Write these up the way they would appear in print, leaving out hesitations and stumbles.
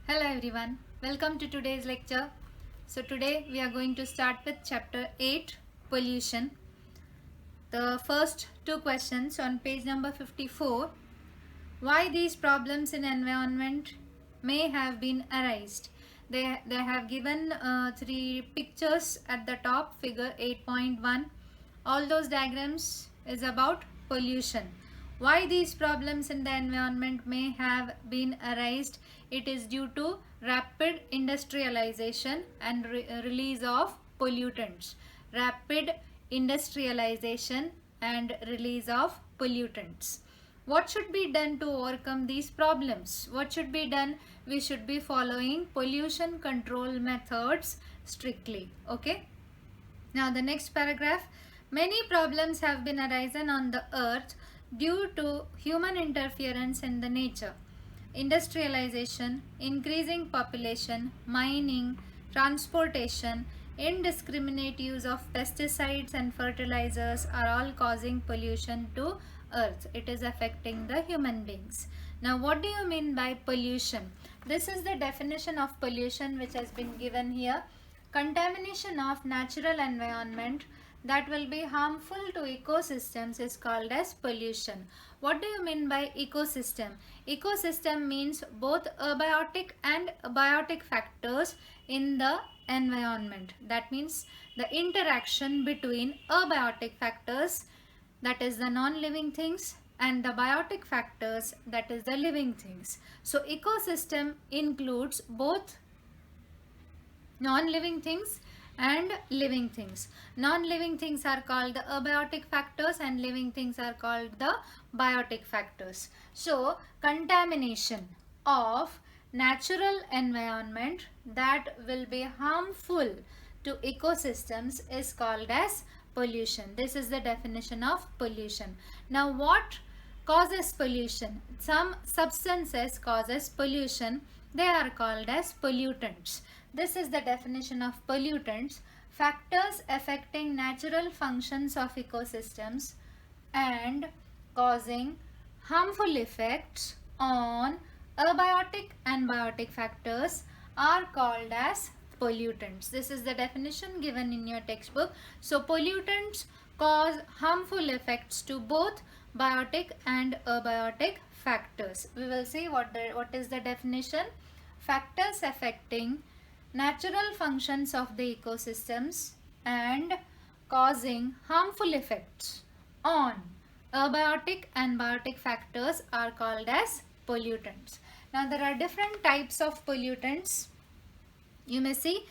Hello everyone, welcome to today's lecture. So today we are going to start with chapter 8, pollution. The first two questions on page number 54. Why these problems in environment may have been arised. They have given three pictures at the top, figure 8.1. All those diagrams is about pollution. Why these problems in the environment may have been arised? It is due to rapid industrialization and release of pollutants. Rapid industrialization and release of pollutants. What should be done to overcome these problems? What should be done? We should be following pollution control methods strictly. Okay. Now the next paragraph. Many problems have been arisen on the earth due to human interference in the nature. Industrialization, increasing population, mining, transportation, indiscriminate use of pesticides and fertilizers are all causing pollution to earth. It is affecting the human beings. Now what do you mean by pollution? This is the definition of pollution which has been given here. Contamination of natural environment that will be harmful to ecosystems is called as pollution. What do you mean by ecosystem? Ecosystem means both abiotic and abiotic factors in the environment. That means the interaction between abiotic factors, that is the non-living things, and the biotic factors, that is the living things. So ecosystem includes both non-living things and living things. Non-living things are called the abiotic factors and living things are called the biotic factors. So contamination of natural environment that will be harmful to ecosystems is called as pollution. This is the definition of pollution. Now what causes pollution? Some substances causes pollution. They are called as pollutants. This is the definition of pollutants. Factors affecting natural functions of ecosystems and causing harmful effects on abiotic and biotic factors are called as pollutants. This is the definition given in your textbook. So pollutants cause harmful effects to both biotic and abiotic factors. We will see what is the definition. Factors affecting natural functions of the ecosystems and causing harmful effects on abiotic and biotic factors are called as pollutants. Now there are different types of pollutants. You may see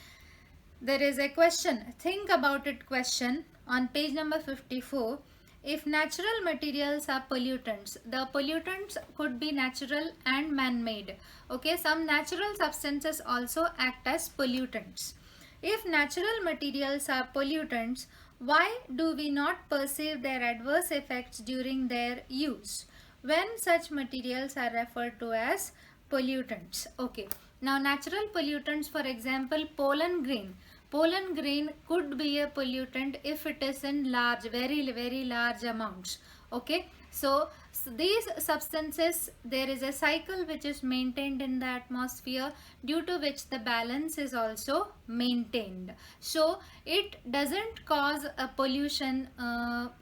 there is a question, think about it question on page number 54. If natural materials are pollutants, the pollutants could be natural and man-made. Okay, some natural substances also act as pollutants. If natural materials are pollutants, why do we not perceive their adverse effects during their use when such materials are referred to as pollutants? Okay, now natural pollutants, for example, pollen grain. Pollen grain could be a pollutant if it is in large, very large amounts. Okay, so these substances, there is a cycle which is maintained in the atmosphere due to which the balance is also maintained. So it doesn't cause a pollution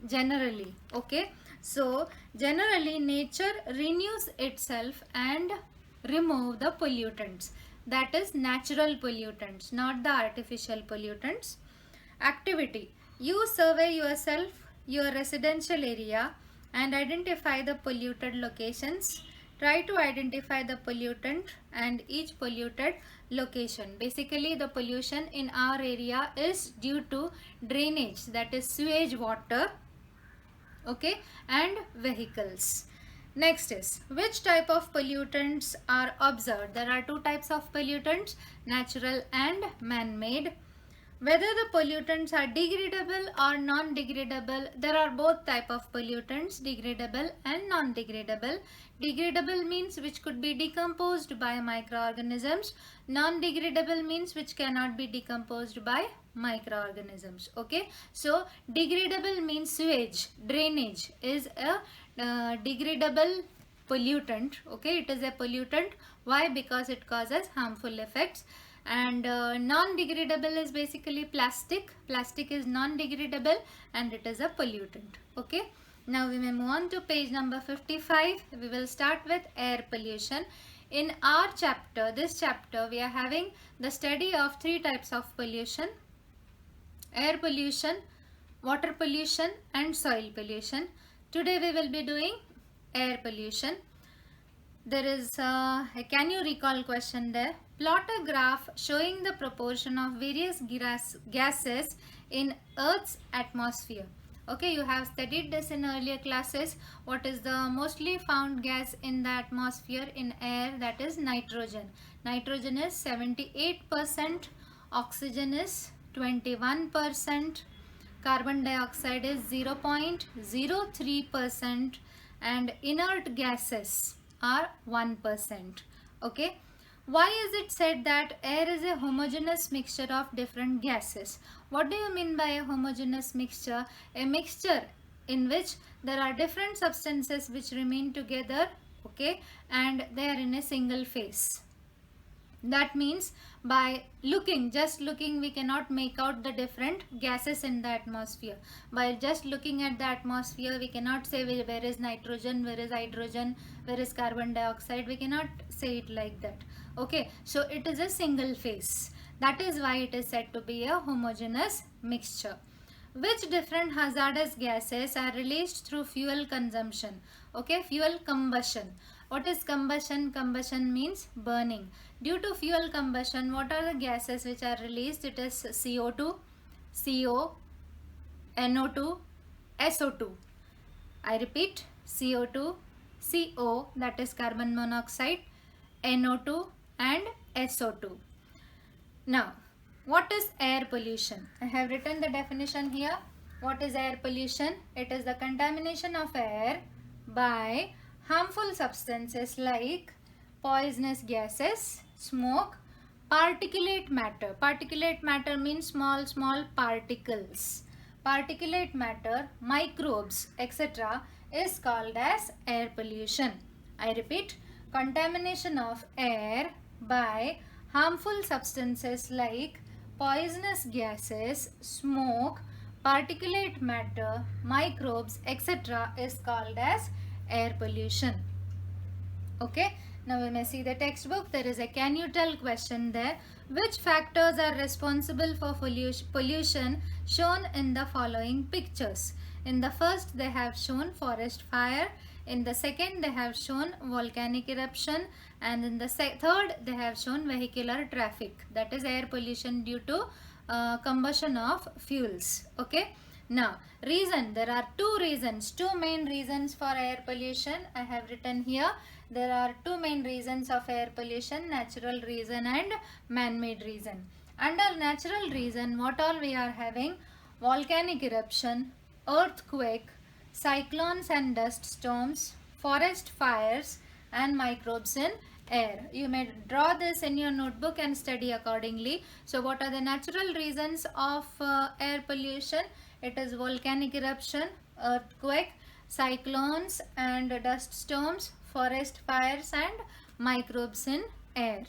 generally. Okay, so generally nature renews itself and remove the pollutants. That is natural pollutants, not the artificial pollutants. Activity. You survey yourself, your residential area and identify the polluted locations. Try to identify the pollutant and each polluted location. Basically the pollution in our area is due to drainage, that is sewage water, okay, and vehicles. Next is, which type of pollutants are observed? There are two types of pollutants, natural and man-made. Whether the pollutants are degradable or non-degradable, there are both type of pollutants, degradable and non-degradable. Degradable means which could be decomposed by microorganisms. Non-degradable means which cannot be decomposed by microorganisms. Okay, so degradable means sewage, drainage is a degradable pollutant. Okay, it is a pollutant. Why? Because it causes harmful effects. And non-degradable is basically plastic. Plastic is non-degradable and it is a pollutant. Okay, now we may move on to page number 55. We will start with air pollution. In our chapter, this chapter, we are having the study of three types of pollution: air pollution, water pollution and soil pollution. Today we will be doing air pollution. There is a can you recall question there? Plot a graph showing the proportion of various gases in Earth's atmosphere. Okay, you have studied this in earlier classes. What is the mostly found gas in the atmosphere in air? That is nitrogen. Nitrogen is 78%, oxygen is 21%, carbon dioxide is 0.03%, and inert gases are 1%. Okay, why is it said that air is a homogeneous mixture of different gases? What do you mean by a homogeneous mixture? A mixture in which there are different substances which remain together, okay, and they are in a single phase. That means by just looking, we cannot make out the different gases in the atmosphere. By just looking at the atmosphere, we cannot say where is nitrogen, where is hydrogen, where is carbon dioxide. We cannot say it like that. Okay, so it is a single phase. That is why it is said to be a homogeneous mixture. Which different hazardous gases are released through fuel consumption? Okay, fuel combustion. What is combustion? Combustion means burning. Due to fuel combustion, what are the gases which are released? It is CO2, CO, NO2, SO2. I repeat, CO2, CO, that is carbon monoxide, NO2 and SO2. Now, what is air pollution? I have written the definition here. What is air pollution? It is the contamination of air by harmful substances like poisonous gases, smoke, particulate matter. Particulate matter means small particles. Particulate matter, microbes, etc. is called as air pollution. I repeat, contamination of air by harmful substances like poisonous gases, smoke, particulate matter, microbes, etc. is called as air pollution. Okay, now we may see the textbook. There is a can you tell question there. Which factors are responsible for pollution shown in the following pictures? In the first, they have shown forest fire. In the second, they have shown volcanic eruption. And in the third, they have shown vehicular traffic. That is air pollution due to combustion of fuels. Okay. Now, reason. There are two main reasons for air pollution. I have written here. There are two main reasons of air pollution: natural reason and man-made reason. Under natural reason, what all we are having? Volcanic eruption, earthquake, cyclones and dust storms, forest fires, and microbes in air. You may draw this in your notebook and study accordingly. So what are the natural reasons of air pollution? It is volcanic eruption, earthquake, cyclones and dust storms, forest fires and microbes in air.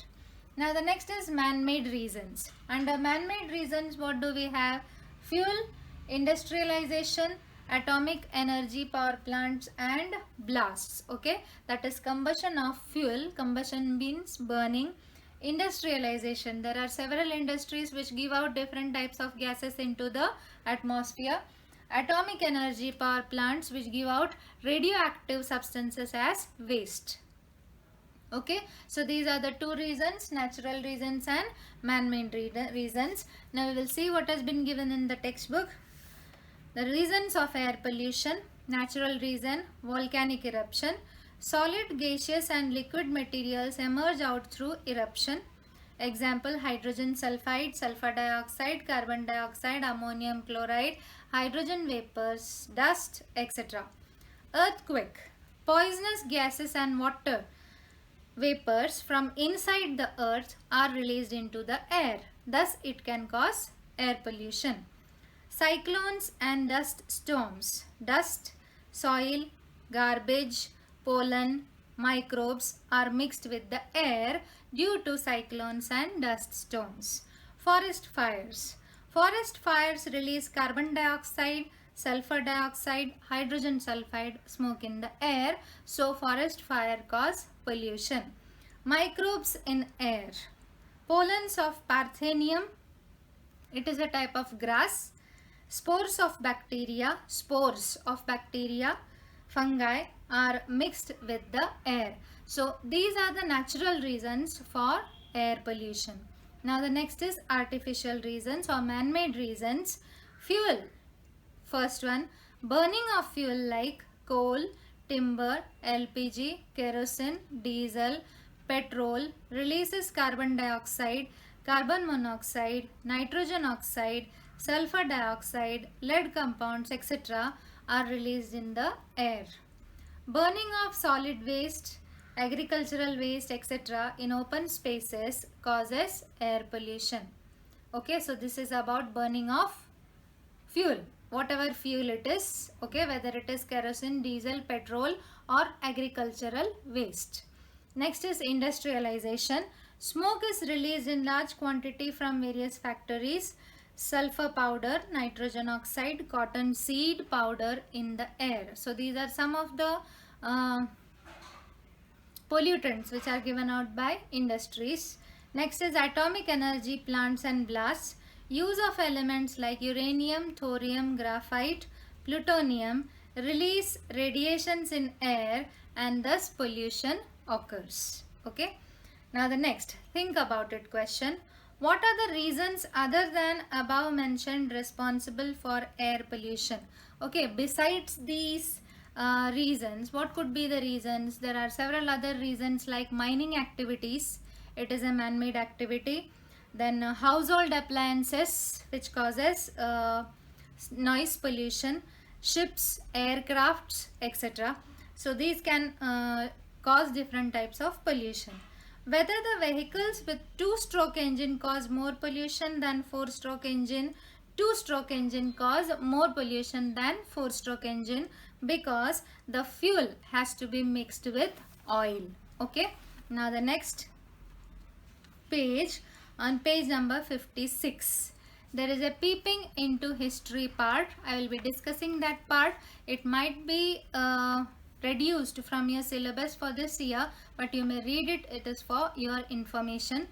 Now the next is man-made reasons. Under man-made reasons, what do we have? Fuel, industrialization, atomic energy power plants and blasts. Okay, that is combustion of fuel. Combustion means burning. Industrialization, there are several industries which give out different types of gases into the atmosphere. Atomic energy power plants which give out radioactive substances as waste. Okay, so these are the two reasons, natural reasons and man-made reasons. Now we will see what has been given in the textbook. The reasons of air pollution: natural reason, volcanic eruption. Solid, gaseous and liquid materials emerge out through eruption. Example: hydrogen sulfide, sulfur dioxide, carbon dioxide, ammonium chloride, hydrogen vapors, dust, etc. Earthquake: poisonous gases and water vapors from inside the earth are released into the air. Thus, it can cause air pollution. Cyclones and dust storms: dust, soil, garbage, pollen, microbes are mixed with the air due to cyclones and dust storms. Forest fires. Forest fires release carbon dioxide, sulfur dioxide, hydrogen sulfide, smoke in the air. So forest fire cause pollution. Microbes in air. Pollens of Parthenium. It is a type of grass. Spores of bacteria, fungi are mixed with the air. So these are the natural reasons for air pollution. Now the next is artificial reasons or man-made reasons. Fuel. First one, burning of fuel like coal, timber, LPG, kerosene, diesel, petrol releases carbon dioxide, carbon monoxide, nitrogen oxide, sulfur dioxide, lead compounds, etc. are released in the air. Burning of solid waste, agricultural waste, etc. in open spaces causes air pollution. Okay, so this is about burning of fuel, whatever fuel it is, okay, whether it is kerosene, diesel, petrol or agricultural waste. Next is industrialization. Smoke is released in large quantity from various factories. Sulfur powder, nitrogen oxide, cotton seed powder in the air. So these are some of the pollutants which are given out by industries. Next is atomic energy plants and blasts. Use of elements like uranium, thorium, graphite, plutonium release radiations in air and thus pollution occurs. Okay. Now the next, think about it question. What are the reasons other than above mentioned responsible for air pollution? Okay, besides these reasons, what could be the reasons? There are several other reasons like mining activities. It is a man-made activity. Then household appliances which causes noise pollution, ships, aircrafts, etc. So these can cause different types of pollution. Whether the vehicles with two-stroke engine cause more pollution than four-stroke engine, two-stroke engine cause more pollution than four-stroke engine because the fuel has to be mixed with oil. Okay. Now the next page, on page number 56, there is a peeping into history part. I will be discussing that part. It might be reduced from your syllabus for this year, but you may read it. It is for your information.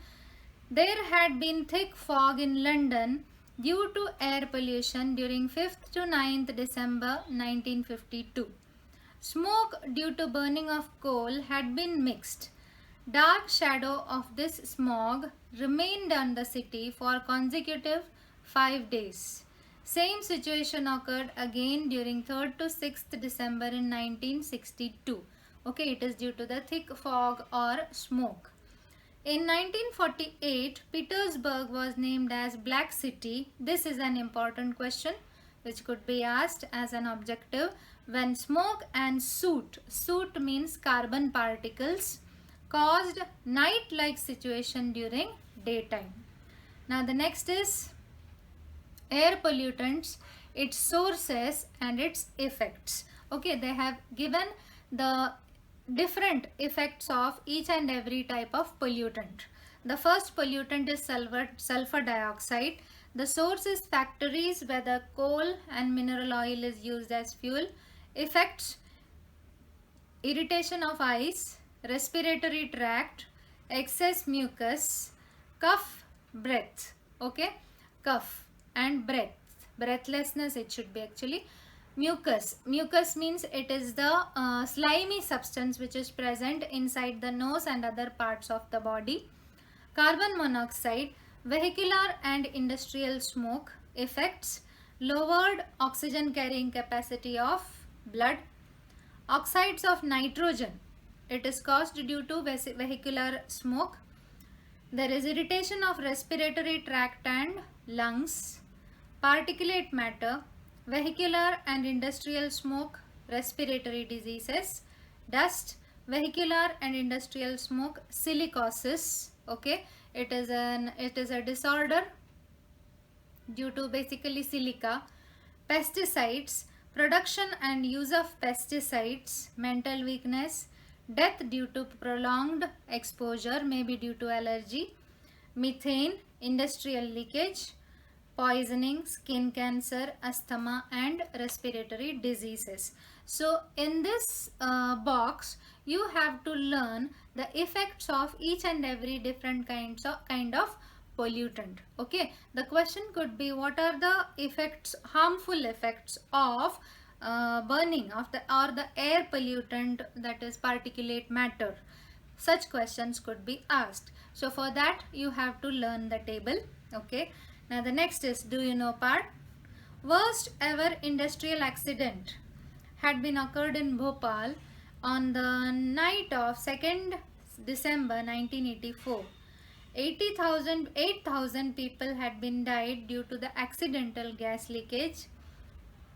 There had been thick fog in London due to air pollution during 5th to 9th December 1952. Smoke due to burning of coal had been mixed. Dark shadow of this smog remained on the city for consecutive 5 days. Same situation occurred again during 3rd to 6th December in 1962. Okay, it is due to the thick fog or smoke. In 1948, Petersburg was named as Black City. This is an important question which could be asked as an objective. When smoke and soot means carbon particles, caused night-like situation during daytime. Now the next is air pollutants, its sources and its effects. Okay, they have given the different effects of each and every type of pollutant. The first pollutant is sulfur dioxide. The source is factories where the coal and mineral oil is used as fuel. Effects: irritation of eyes, respiratory tract, excess mucus, cough, breath. Okay, cough and breath, breathlessness it should be actually. Mucus means it is the slimy substance which is present inside the nose and other parts of the body. Carbon monoxide, vehicular and industrial smoke. Effects: lowered oxygen carrying capacity of blood. Oxides of nitrogen, it is caused due to vehicular smoke. There is irritation of respiratory tract and lungs. Particulate matter, vehicular and industrial smoke, respiratory diseases. Dust, vehicular and industrial smoke, silicosis. Okay, it is a disorder due to basically silica. Pesticides, production and use of pesticides, mental weakness, death due to prolonged exposure, maybe due to allergy, methane, industrial leakage, poisoning, skin cancer, asthma and respiratory diseases. So in this box you have to learn the effects of each and every different kind of pollutant. Okay, the question could be, what are the effects, harmful effects of burning of the air pollutant, that is particulate matter. Such questions could be asked. So for that you have to learn the table. Okay, now the next is do you know part. Worst ever industrial accident had been occurred in Bhopal on the night of 2nd December 1984. 8,000 people had been died due to the accidental gas leakage.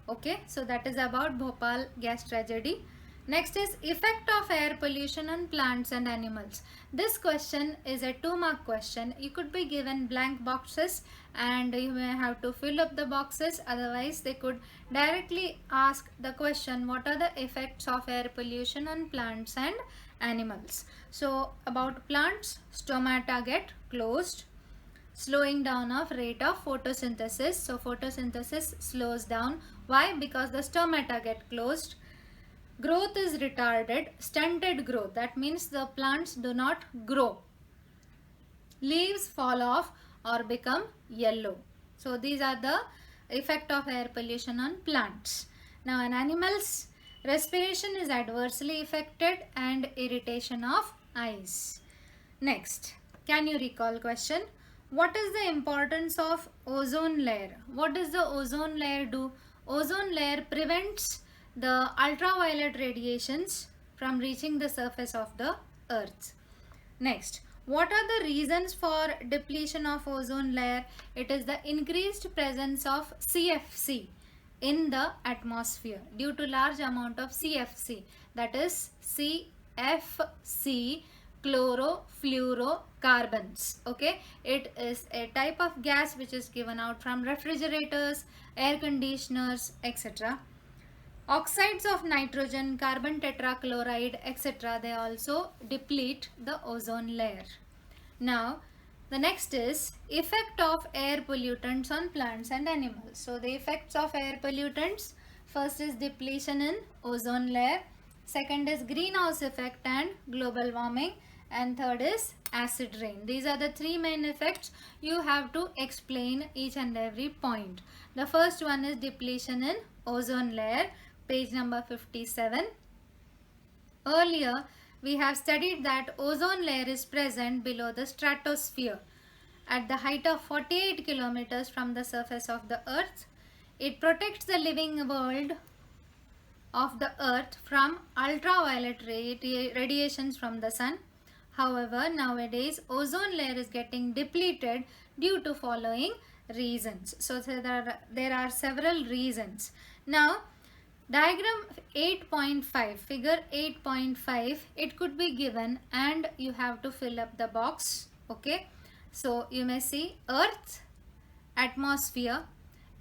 Okay, so that is about Bhopal gas tragedy. Next is effect of air pollution on plants and animals. This question is a 2-mark question. You could be given blank boxes and you may have to fill up the boxes. Otherwise, they could directly ask the question, what are the effects of air pollution on plants and animals? So about plants, stomata get closed, slowing down of rate of photosynthesis. So photosynthesis slows down. Why? Because the stomata get closed. Growth is retarded, stunted growth. That means the plants do not grow. Leaves fall off or become yellow. So these are the effect of air pollution on plants. Now in animals, respiration is adversely affected and irritation of eyes. Next, can you recall question? What is the importance of ozone layer? What does the ozone layer do? Ozone layer prevents the ultraviolet radiations from reaching the surface of the earth. Next, what are the reasons for depletion of ozone layer? It is the increased presence of CFC in the atmosphere due to large amount of CFC, that is CFC, chlorofluorocarbons. Okay, it is a type of gas which is given out from refrigerators, air conditioners, etc. Oxides of nitrogen, carbon tetrachloride, etc. they also deplete the ozone layer. Now the next is effect of air pollutants on plants and animals. So the effects of air pollutants, first is depletion in ozone layer, second is greenhouse effect and global warming, and third is acid rain. These are the 3 main effects. You have to explain each and every point. The first one is depletion in ozone layer, page number 57. Earlier we have studied that ozone layer is present below the stratosphere at the height of 48 kilometers from the surface of the earth. It protects the living world of the earth from ultraviolet radiations from the sun. However, nowadays ozone layer is getting depleted due to following reasons. So there are several reasons. Now diagram 8.5, figure 8.5, it could be given and you have to fill up the box. Okay, so you may see earth, atmosphere,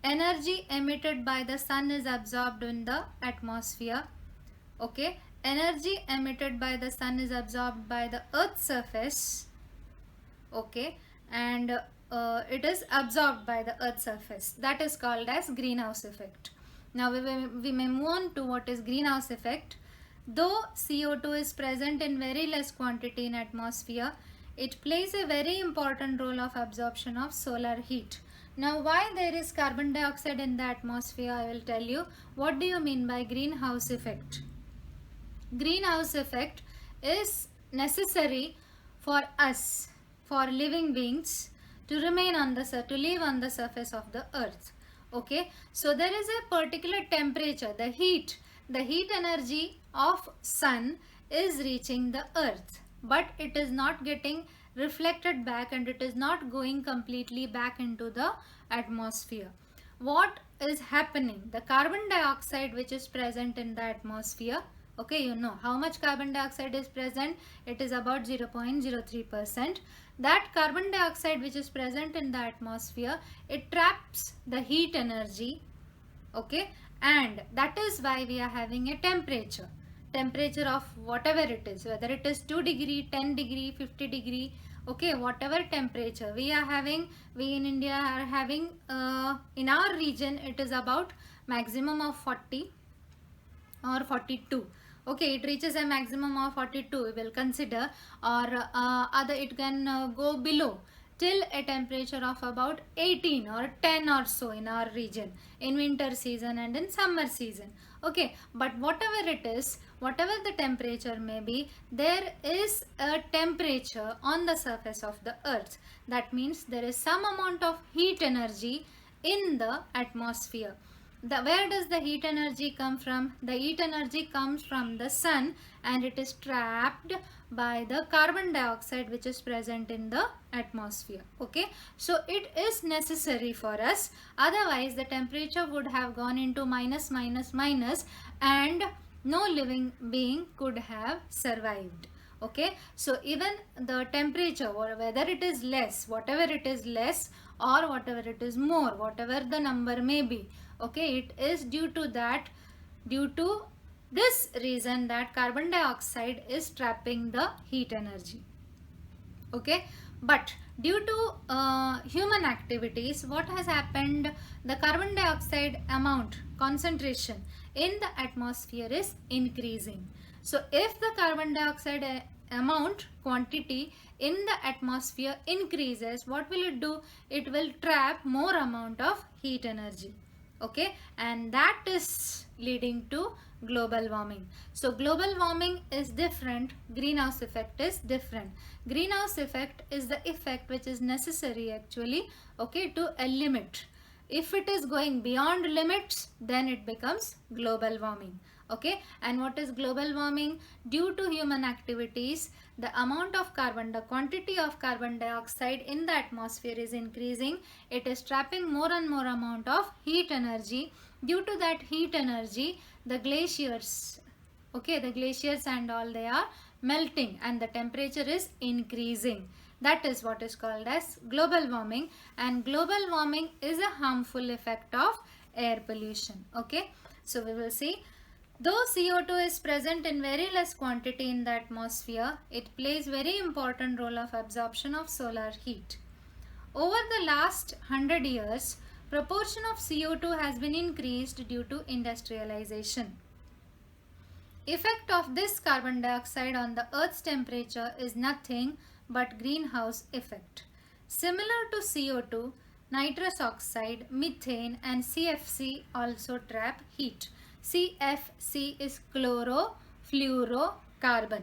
energy emitted by the sun is absorbed in the atmosphere. Okay, energy emitted by the sun is absorbed by the earth's surface. Okay, and it is absorbed by the earth's surface. That is called as greenhouse effect. Now we may move on to what is greenhouse effect. Though CO2 is present in very less quantity in atmosphere, it plays a very important role of absorption of solar heat. Now why there is carbon dioxide in the atmosphere, I will tell you. What do you mean by greenhouse effect? Greenhouse effect is necessary for us, for living beings, to remain on the live on the surface of the earth. Okay, so there is a particular temperature, the heat energy of sun is reaching the earth, but it is not getting reflected back and it is not going completely back into the atmosphere. What is happening? The carbon dioxide which is present in the atmosphere, okay, you know how much carbon dioxide is present, it is about 0.03%. That carbon dioxide which is present in the atmosphere, it traps the heat energy, okay, and that is why we are having a temperature. temperature of whatever it is, whether it is 2 degree, 10 degree, 50 degree, okay, whatever temperature we are having, we in India are having, in our region it is about maximum of 40 or 42. Okay, it reaches a maximum of 42, we will consider, or other it can go below till a temperature of about 18 or 10 or so in our region in winter season and in summer season. Okay, but whatever it is, whatever the temperature may be, there is a temperature on the surface of the earth. That means there is some amount of heat energy in the atmosphere. Where does the heat energy come from? The heat energy comes from the sun, and it is trapped by the carbon dioxide which is present in the atmosphere. Okay, so it is necessary for us, otherwise the temperature would have gone into minus minus minus and no living being could have survived. Okay, so even the temperature, or whether it is less, whatever it is less, or whatever it is more, whatever the number may be, okay, it is due to this reason that carbon dioxide is trapping the heat energy. Okay, but due to human activities, what has happened, the carbon dioxide amount, concentration in the atmosphere is increasing. So if the carbon dioxide amount, quantity in the atmosphere increases, what will it do? It will trap more amount of heat energy. Okay, and that is leading to global warming. So global warming is different, greenhouse effect is different. Greenhouse effect is the effect which is necessary actually, okay, to a limit. If it is going beyond limits, then it becomes global warming. Okay, and what is global warming? Due to human activities, the amount of carbon, the quantity of carbon dioxide in the atmosphere is increasing. It is trapping more and more amount of heat energy. Due to that heat energy, the glaciers, okay, the glaciers and all, they are melting and the temperature is increasing. That is what is called as global warming, and global warming is a harmful effect of air pollution. Okay, so we will see. Though CO2 is present in very less quantity in the atmosphere, it plays very important role of absorption of solar heat. Over the last 100 years, proportion of CO2 has been increased due to industrialization. Effect of this carbon dioxide on the Earth's temperature is nothing but greenhouse effect. Similar to CO2, nitrous oxide, methane and CFC also trap heat. CFC is chlorofluorocarbon.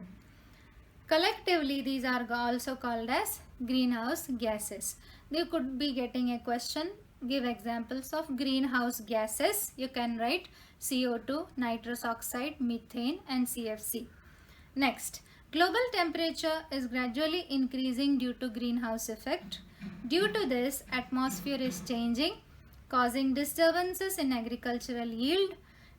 Collectively, these are also called as greenhouse gases. They could be getting a question, give examples of greenhouse gases. You can write CO2, nitrous oxide, methane and CFC. Next, global temperature is gradually increasing due to greenhouse effect. Due to this, atmosphere is changing, causing disturbances in agricultural yield,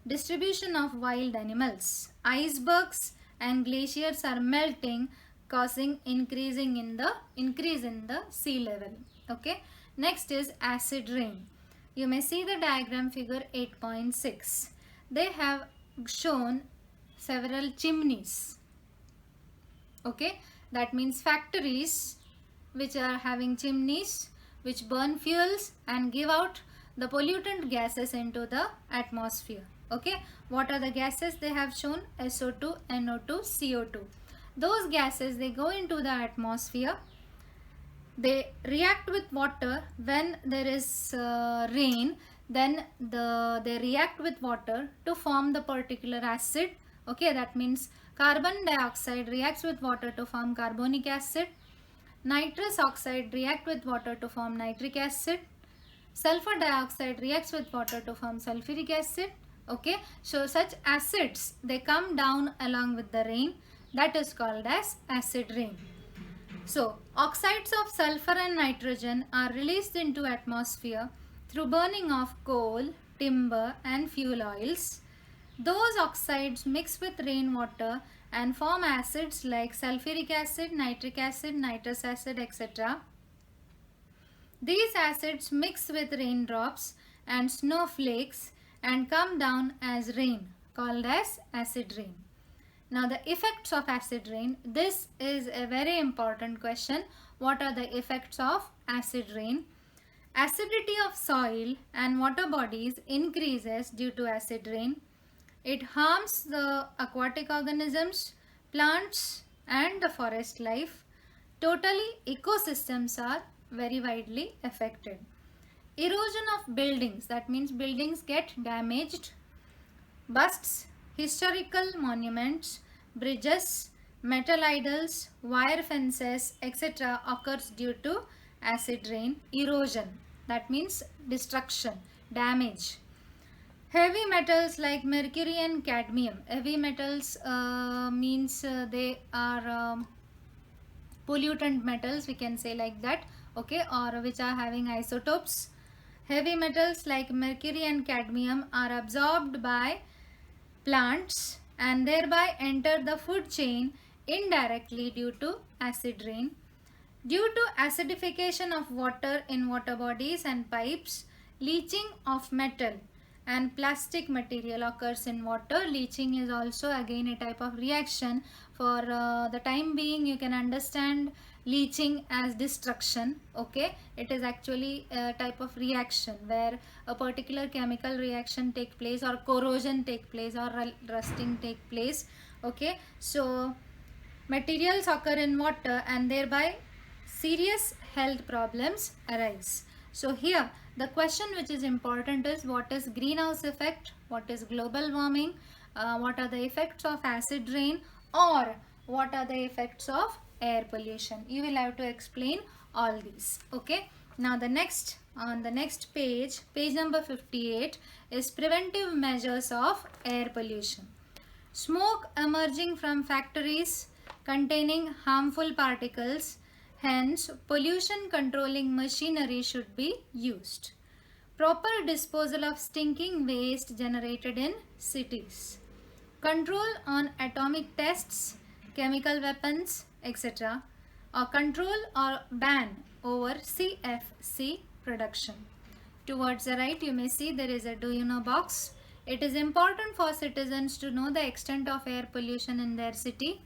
distribution of wild animals. Icebergs and glaciers are melting, causing increase in the sea level. Okay. Next is acid rain. You may see the diagram figure 8.6. They have shown several chimneys. Okay, that means factories which are having chimneys which burn fuels and give out the pollutant gases into the atmosphere. Okay, what are the gases they have shown? SO2, NO2, CO2. Those gases, they go into the atmosphere. They react with water when there is rain. Then they react with water to form the particular acid. Okay, that means carbon dioxide reacts with water to form carbonic acid. Nitrous oxide react with water to form nitric acid. Sulfur dioxide reacts with water to form sulfuric acid. Okay, so such acids, they come down along with the rain. That is called as acid rain. So oxides of sulfur and nitrogen are released into atmosphere through burning of coal, timber and fuel oils. Those oxides mix with rainwater and form acids like sulfuric acid, nitrous acid, etc. These acids mix with raindrops and snowflakes and come down as rain, called as acid rain. Now the effects of acid rain. This is a very important question. What are the effects of acid rain? Acidity of soil and water bodies increases due to acid rain. It harms the aquatic organisms, plants and the forest life. Totally, ecosystems are very widely affected. Erosion of buildings, that means buildings get damaged. Busts, historical monuments, bridges, metal idols, wire fences, etc. occurs due to acid rain. Erosion, that means destruction, damage. Heavy metals like mercury and cadmium. Heavy metals means they are pollutant metals, we can say like that, okay, or which are having isotopes. Heavy metals like mercury and cadmium are absorbed by plants and thereby enter the food chain indirectly due to acid rain. Due to acidification of water in water bodies and pipes, leaching of metal and plastic material occurs in water. Leaching is also again a type of reaction. For the time being, you can understand leaching as destruction, okay. It is actually a type of reaction where a particular chemical reaction take place, or corrosion take place, or rusting take place, okay. So materials occur in water and thereby serious health problems arise. So here the question which is important is, what is greenhouse effect, what is global warming, what are the effects of acid rain, or what are the effects of air pollution. You will have to explain all these, okay. Now the next, on the next page, page number 58, is preventive measures of air pollution. Smoke emerging from factories containing harmful particles, hence pollution controlling machinery should be used. Proper disposal of stinking waste generated in cities. Control on atomic tests, chemical weapons, etc. Or control or ban over CFC production. Towards the right, you may see there is a do you know box. It is important for citizens to know the extent of air pollution in their city,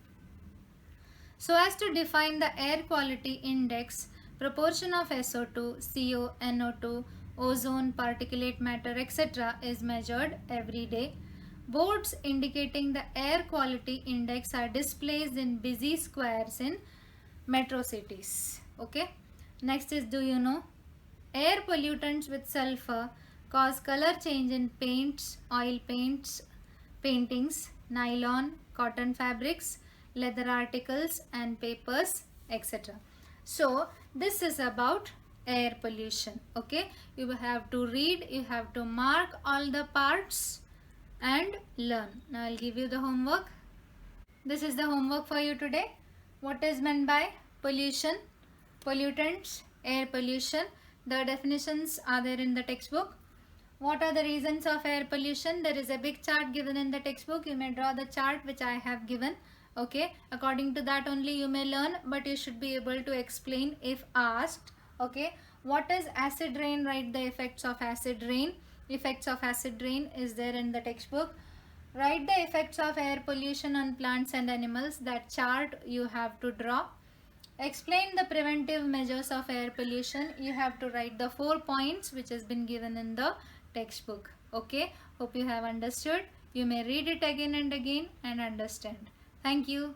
so as to define the air quality index. Proportion of SO2, CO, NO2, ozone, particulate matter, etc. is measured every day. Boards indicating the air quality index are displayed in busy squares in metro cities, okay. Next is, do you know, air pollutants with sulfur cause color change in paints, oil paints, paintings, nylon, cotton fabrics, leather articles and papers, etc. So this is about air pollution, okay. You have to read, you have to mark all the parts and learn. Now I'll give you the homework. This is the homework for you today. What is meant by pollution, pollutants, air pollution? The definitions are there in the textbook. What are the reasons of air pollution? There is a big chart given in the textbook. You may draw the chart which I have given, okay. According to that only you may learn, but you should be able to explain if asked, okay. What is acid rain? Write the effects of acid rain. Effects of acid rain is there in the textbook. Write the effects of air pollution on plants and animals. That chart you have to draw. Explain the preventive measures of air pollution. You have to write the 4 points which has been given in the textbook, okay. Hope you have understood. You may read it again and again and understand. Thank you.